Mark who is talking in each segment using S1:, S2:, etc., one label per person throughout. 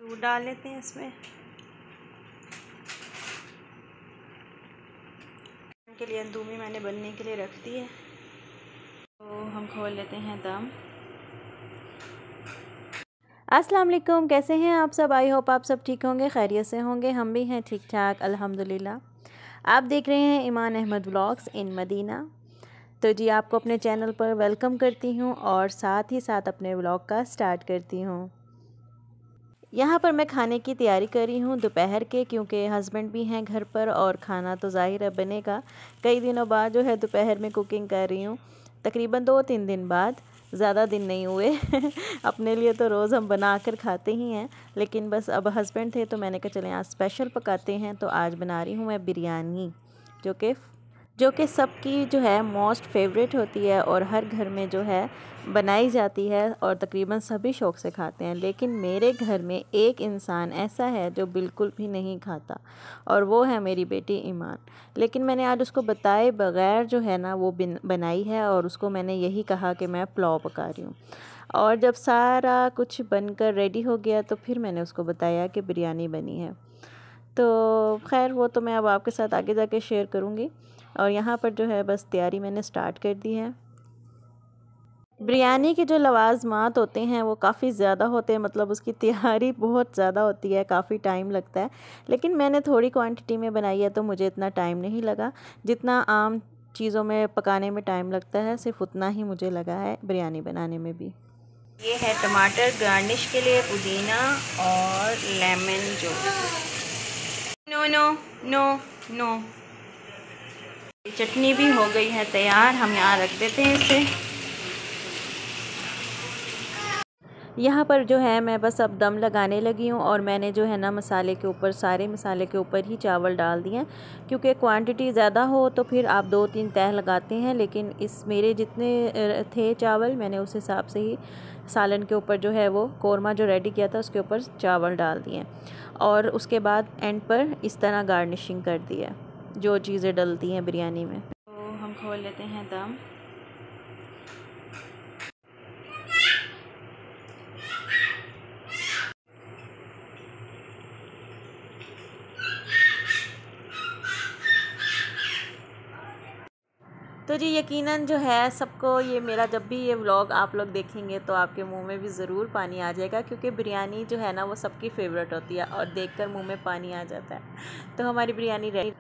S1: दूध डाल लेते हैं इसमें। के लिए अंदूमी मैंने बनने के लिए रख दी है, तो हम खोल लेते हैं दम। अस्सलाम वालेकुम, कैसे हैं आप सब? आई होप आप सब ठीक होंगे, खैरियत से होंगे। हम भी हैं ठीक ठाक अल्हम्दुलिल्लाह। आप देख रहे हैं ईमान अहमद व्लॉग्स इन मदीना। तो जी, आपको अपने चैनल पर वेलकम करती हूँ और साथ ही साथ अपने व्लॉग का स्टार्ट करती हूँ। यहाँ पर मैं खाने की तैयारी कर रही हूँ दोपहर के, क्योंकि हस्बैंड भी हैं घर पर और खाना तो ज़ाहिर है बनेगा। कई दिनों बाद जो है दोपहर में कुकिंग कर रही हूँ, तकरीबन 2-3 दिन बाद, ज़्यादा दिन नहीं हुए। अपने लिए तो रोज़ हम बना कर खाते ही हैं, लेकिन बस अब हस्बैंड थे तो मैंने कहा चलें आज स्पेशल पकाते हैं। तो आज बना रही हूँ मैं बिरयानी, जो कि सबकी जो है मोस्ट फेवरेट होती है और हर घर में जो है बनाई जाती है और तकरीबन सभी शौक़ से खाते हैं। लेकिन मेरे घर में एक इंसान ऐसा है जो बिल्कुल भी नहीं खाता, और वो है मेरी बेटी ईमान। लेकिन मैंने आज उसको बताए बग़ैर जो है ना वो बनाई है, और उसको मैंने यही कहा कि मैं पुलाव पका रही हूँ। और जब सारा कुछ बनकर रेडी हो गया तो फिर मैंने उसको बताया कि बिरयानी बनी है। तो खैर वो तो मैं अब आपके साथ आगे जाके शेयर करूँगी। और यहाँ पर जो है बस तैयारी मैंने स्टार्ट कर दी है। बिरयानी के जो लवाज़मात होते हैं वो काफ़ी ज़्यादा होते हैं, मतलब उसकी तैयारी बहुत ज़्यादा होती है, काफ़ी टाइम लगता है। लेकिन मैंने थोड़ी क्वांटिटी में बनाई है तो मुझे इतना टाइम नहीं लगा। जितना आम चीज़ों में पकाने में टाइम लगता है, सिर्फ उतना ही मुझे लगा है बिरयानी बनाने में भी। ये है टमाटर गार्निश के लिए, पुदीना और lemon juice. No no no no. Chutney भी हो गई है तैयार, हम यहाँ रख देते हैं इसे। यहाँ पर जो है मैं बस अब दम लगाने लगी हूँ, और मैंने जो है ना मसाले के ऊपर, सारे मसाले के ऊपर ही चावल डाल दिए हैं, क्योंकि क्वांटिटी ज़्यादा हो तो फिर आप 2-3 तह लगाते हैं। लेकिन इस मेरे जितने थे चावल, मैंने उस हिसाब से ही सालन के ऊपर जो है वो कोरमा जो रेडी किया था उसके ऊपर चावल डाल दिए, और उसके बाद एंड पर इस तरह गार्निशिंग कर दी है जो चीज़ें डलती हैं बिरयानी में। तो हम खोल लेते हैं दम। तो जी यकीनन जो है सबको ये मेरा जब भी ये व्लॉग आप लोग देखेंगे तो आपके मुंह में भी ज़रूर पानी आ जाएगा, क्योंकि बिरयानी जो है ना वो सबकी फ़ेवरेट होती है और देखकर मुंह में पानी आ जाता है। तो हमारी बिरयानी रेडी।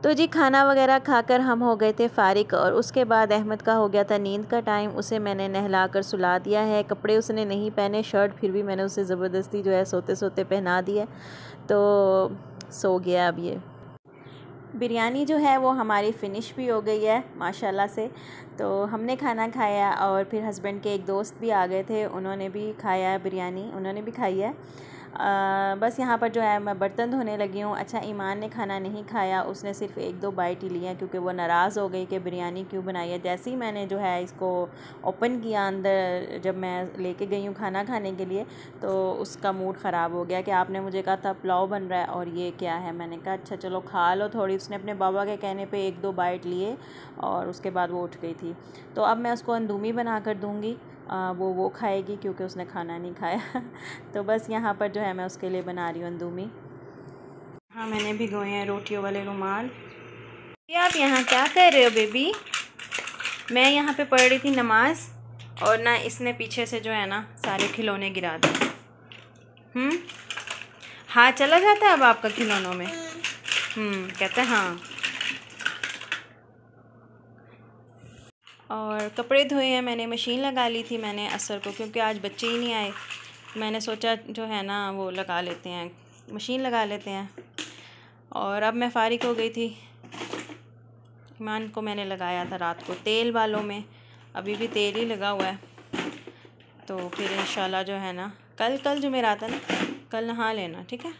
S1: तो जी खाना वगैरह खाकर हम हो गए थे फ़ारिग, और उसके बाद अहमद का हो गया था नींद का टाइम। उसे मैंने नहला कर सुला दिया है। कपड़े उसने नहीं पहने, शर्ट फिर भी मैंने उसे ज़बरदस्ती जो है सोते सोते पहना दिया, तो सो गया अब ये। बिरयानी जो है वो हमारी फ़िनिश भी हो गई है माशाल्लाह से। तो हमने खाना खाया, और फिर हस्बैंड के एक दोस्त भी आ गए थे, उन्होंने भी खाया बिरयानी, उन्होंने भी खाई है। बस यहाँ पर जो है मैं बर्तन धोने लगी हूँ। अच्छा, ईमान ने खाना नहीं खाया, उसने सिर्फ़ 1-2 बाइट ही लिया, क्योंकि वो नाराज़ हो गई कि बिरयानी क्यों बनाई है। जैसे ही मैंने जो है इसको ओपन किया अंदर, जब मैं लेके गई हूँ खाना खाने के लिए, तो उसका मूड ख़राब हो गया कि आपने मुझे कहा था पुलाव बन रहा है और ये क्या है। मैंने कहा अच्छा चलो खा लो थोड़ी। उसने अपने बाबा के कहने पे 1-2 बाइट लिए और उसके बाद वो उठ गई थी। तो अब मैं उसको अंदूमी बना कर दूँगी, वो खाएगी, क्योंकि उसने खाना नहीं खाया। तो बस यहाँ पर जो है मैं उसके लिए बना रही हूँ अंदूमी। हाँ, मैंने भिगोए हैं रोटियों वाले रुमाल। ये आप यहाँ क्या कर रहे हो बेबी? मैं यहाँ पे पढ़ रही थी नमाज, और ना इसने पीछे से जो है ना सारे खिलौने गिरा दिए। हाँ, चला जाता है अब आपका खिलौनों में। कहता है हाँ। और कपड़े धोए हैं, मैंने मशीन लगा ली थी मैंने असर को, क्योंकि आज बच्चे ही नहीं आए। मैंने सोचा जो है ना वो लगा लेते हैं, मशीन लगा लेते हैं। और अब मैं फ़ारिग हो गई थी। ईमान को मैंने लगाया था रात को तेल वालों में, अभी भी तेल ही लगा हुआ है। तो फिर इंशाल्लाह जो है ना कल जो मेरा आता ना, कल नहा लेना, ठीक है।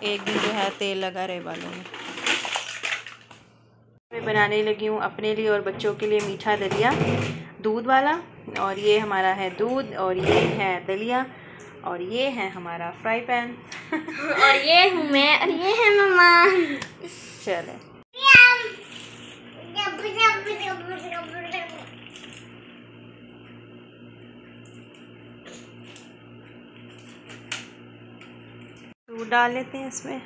S1: एक दिन जो है तेल लगा रहे बालों में। मैं बनाने लगी हूँ अपने लिए और बच्चों के लिए मीठा दलिया, दूध वाला। और ये हमारा है दूध, और ये है दलिया, और ये है हमारा फ्राई पैन।
S2: और ये हूँ मैं, और ये है मम्मा।
S1: चलो दूध डाल लेते हैं इसमें।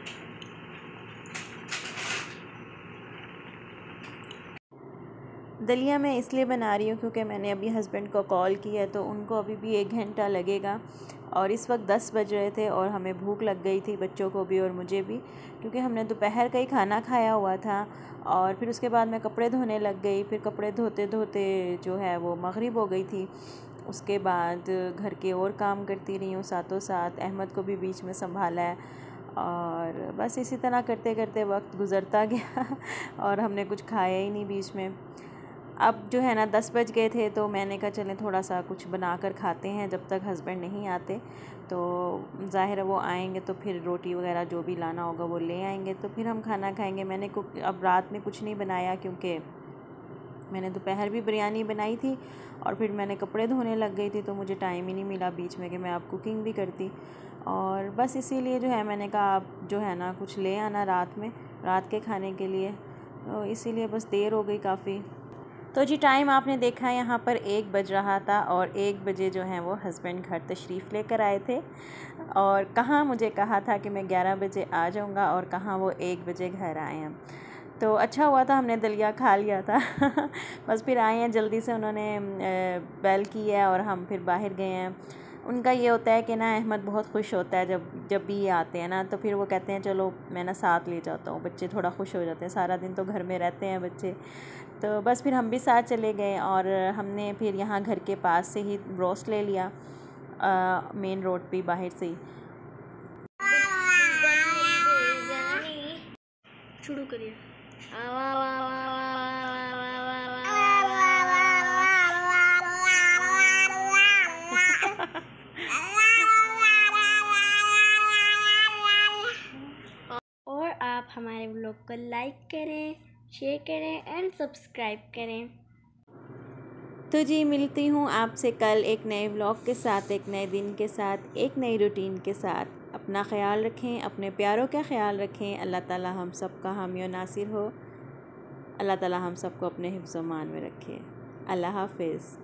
S1: दलिया मैं इसलिए बना रही हूँ क्योंकि मैंने अभी हस्बैंड को कॉल किया तो उनको अभी भी 1 घंटा लगेगा और इस वक्त 10 बज रहे थे और हमें भूख लग गई थी, बच्चों को भी और मुझे भी, क्योंकि हमने दोपहर का ही खाना खाया हुआ था। और फिर उसके बाद मैं कपड़े धोने लग गई। फिर कपड़े धोते धोते जो है वो मगरिब हो गई थी। उसके बाद घर के और काम करती रही हूँ, साथों साथ अहमद को भी बीच में संभाला है और बस इसी तरह करते करते वक्त गुज़रता गया और हमने कुछ खाया ही नहीं बीच में। अब जो है ना 10 बज गए थे तो मैंने कहा चलें थोड़ा सा कुछ बना कर खाते हैं जब तक हस्बैंड नहीं आते। तो ज़ाहिर है वो आएंगे तो फिर रोटी वगैरह जो भी लाना होगा वो ले आएंगे तो फिर हम खाना खाएंगे। मैंने अब रात में कुछ नहीं बनाया क्योंकि मैंने दोपहर भी बिरयानी बनाई थी और फिर मैंने कपड़े धोने लग गई थी तो मुझे टाइम ही नहीं मिला बीच में कि मैं अब कुकिंग भी करती। और बस इसीलिए जो है मैंने कहा आप जो है ना कुछ ले आना रात में, रात के खाने के लिए। तो इसीलिए बस देर हो गई काफ़ी। तो जी टाइम आपने देखा यहाँ पर 1 बज रहा था और 1 बजे जो है वो हस्बैंड घर तशरीफ़ लेकर आए थे और कहाँ मुझे कहा था कि मैं 11 बजे आ जाऊँगा और कहाँ वो 1 बजे घर आए हैं। तो अच्छा हुआ था हमने दलिया खा लिया था बस फिर आए हैं जल्दी से, उन्होंने बेल की है और हम फिर बाहर गए हैं। उनका ये होता है कि ना अहमद बहुत खुश होता है जब भी ये आते हैं ना, तो फिर वो कहते हैं चलो मैं ना साथ ले जाता हूँ, बच्चे थोड़ा खुश हो जाते हैं, सारा दिन तो घर में रहते हैं बच्चे। तो बस फिर हम भी साथ चले गए और हमने फिर यहाँ घर के पास से ही रोस्ट ले लिया, मेन रोड पे बाहर से ही।
S2: शुरू करिए। और आप हमारे व्लॉग को लाइक करें, शेयर करें एंड सब्सक्राइब करें।
S1: तो जी मिलती हूँ आपसे कल एक नए व्लॉग के साथ, एक नए दिन के साथ, एक नई रूटीन के साथ। अपना ख्याल रखें, अपने प्यारों का ख्याल रखें। अल्लाह ताला हम सब का हामी और नासिर हो। अल्लाह ताला हम सबको अपने हिफ्ज़-ओ-मान में रखे। अल्लाह हाफ़िज़।